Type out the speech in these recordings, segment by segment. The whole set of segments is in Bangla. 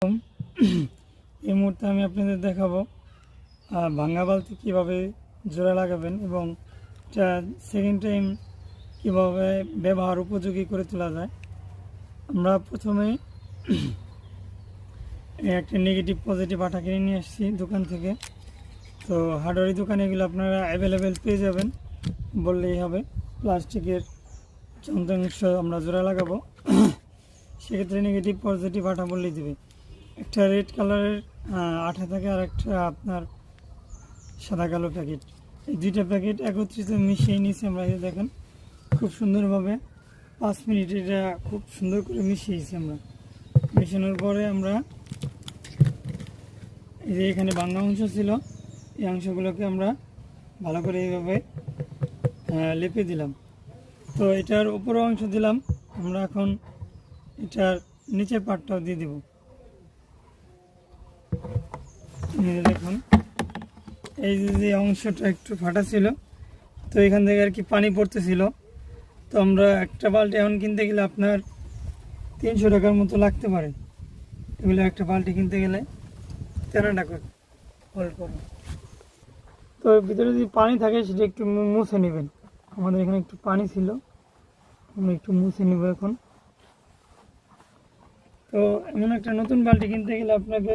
এই মুহূর্তে আমি আপনাদের দেখাবো ভাঙা বালতি কীভাবে জোড়া লাগাবেন এবং এটা সেকেন্ড টাইম কীভাবে ব্যবহার উপযোগী করে তোলা যায়। আমরা প্রথমে একটা নেগেটিভ পজিটিভ আঠা কিনে নিয়ে আসছি দোকান থেকে। তো হার্ডওয়্যারের দোকানে এগুলো আপনারা অ্যাভেলেবেল পেয়ে যাবেন, বললেই হবে। প্লাস্টিকের যন্ত্রাংশ আমরা জোড়া লাগাবো, সেক্ষেত্রে নেগেটিভ পজিটিভ আঠা বললেই দেবে। একটা রেড কালারের আঠা থাকে আর একটা আপনার সাদা কালো প্যাকেট। এই দুইটা প্যাকেট একত্রিত মিশিয়ে নিয়েছি আমরা। এই দেখেন খুব সুন্দরভাবে 5 মিনিট এটা খুব সুন্দর করে মিশিয়েছি আমরা। মিশানোর পরে আমরা এই যে এখানে ভাঙা অংশ ছিল, এই অংশগুলোকে আমরা ভালো করে এইভাবে লেপে দিলাম। তো এটার উপরের অংশ দিলাম, আমরা এখন এটার নিচের পাটটাও দিয়ে দেব। দেখুন এই যে অংশটা একটু ফাটা ছিল, তো এখান থেকে আর কি পানি পড়তেছিল। তো আমরা একটা বালতি এখন কিনতে গেলে আপনার 300 টাকার মতো লাগতে পারে। এগুলো একটা বালতি কিনতে গেলে 13 টাকা অল্প। তো ভিতরে যদি পানি থাকে সেটা একটু মুছে নেবেন। আমাদের এখানে একটু পানি ছিল, আমরা একটু মুছে নেব এখন। তো এমন একটা নতুন বালতি কিনতে গেলে আপনাকে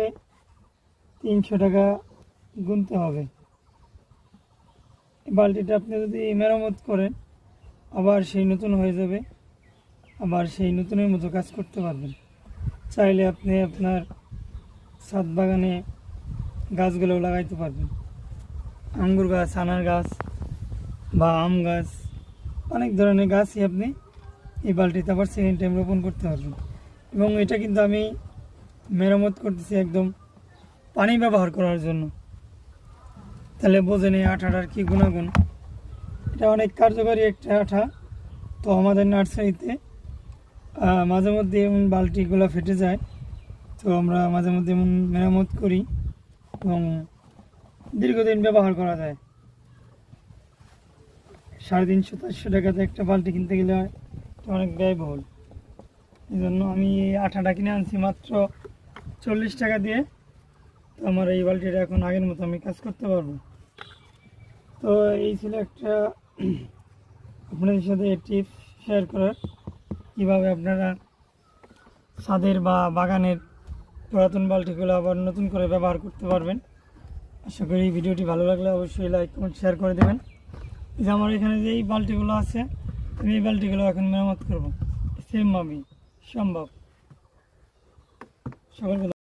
300 টাকা গুনতে হবে। এই বালতিটা আপনি যদি মেরামত করেন আবার সেই নতুন হয়ে যাবে, আবার সেই নতুনের মতো কাজ করতে পারবেন। চাইলে আপনি আপনার ছাদ বাগানে গাছগুলো লাগাইতে পারবেন। আঙ্গুর গাছ, আনার গাছ বা আম গাছ, অনেক ধরনের গাছই আপনি এই বালতিতে আবার সেকেন্ড টাইম রোপণ করতে পারবেন। এবং এটা কিন্তু আমি মেরামত করতেছি একদম পানি ব্যবহার করার জন্য। তাহলে বোঝেন এই আঠাটার কী গুণাগুণ। এটা অনেক কার্যকরী একটা আঠা। তো আমাদের নার্সারিতে মাঝে মধ্যে এমন বালতিগুলো ফেটে যায়, তো আমরা মাঝে মধ্যে এমন মেরামত করি এবং দীর্ঘদিন ব্যবহার করা যায়। 350-400 টাকাতে একটা বালতি কিনতে গেলে অনেক ব্যয়বহুল। এই জন্য আমি এই আঠাটা কিনে আনছি মাত্র 40 টাকা দিয়ে। তো আমার এই বালতিটা এখন আগের মতো আমি কাজ করতে পারবো। তো এই ছিল একটা আপনাদের সাথে টিপস শেয়ার করার, কীভাবে আপনারা ছাদের বা বাগানের পুরাতন বালতিগুলো আবার নতুন করে ব্যবহার করতে পারবেন। আশা করি ভিডিওটি ভালো লাগলে অবশ্যই লাইক কমেন্ট শেয়ার করে দেবেন। এই যে আমার এখানে যে এই বালতিগুলো আছে, আমি এই বালতিগুলো এখন মেরামত করবো সেমভাবেই সম্ভব। সকলকে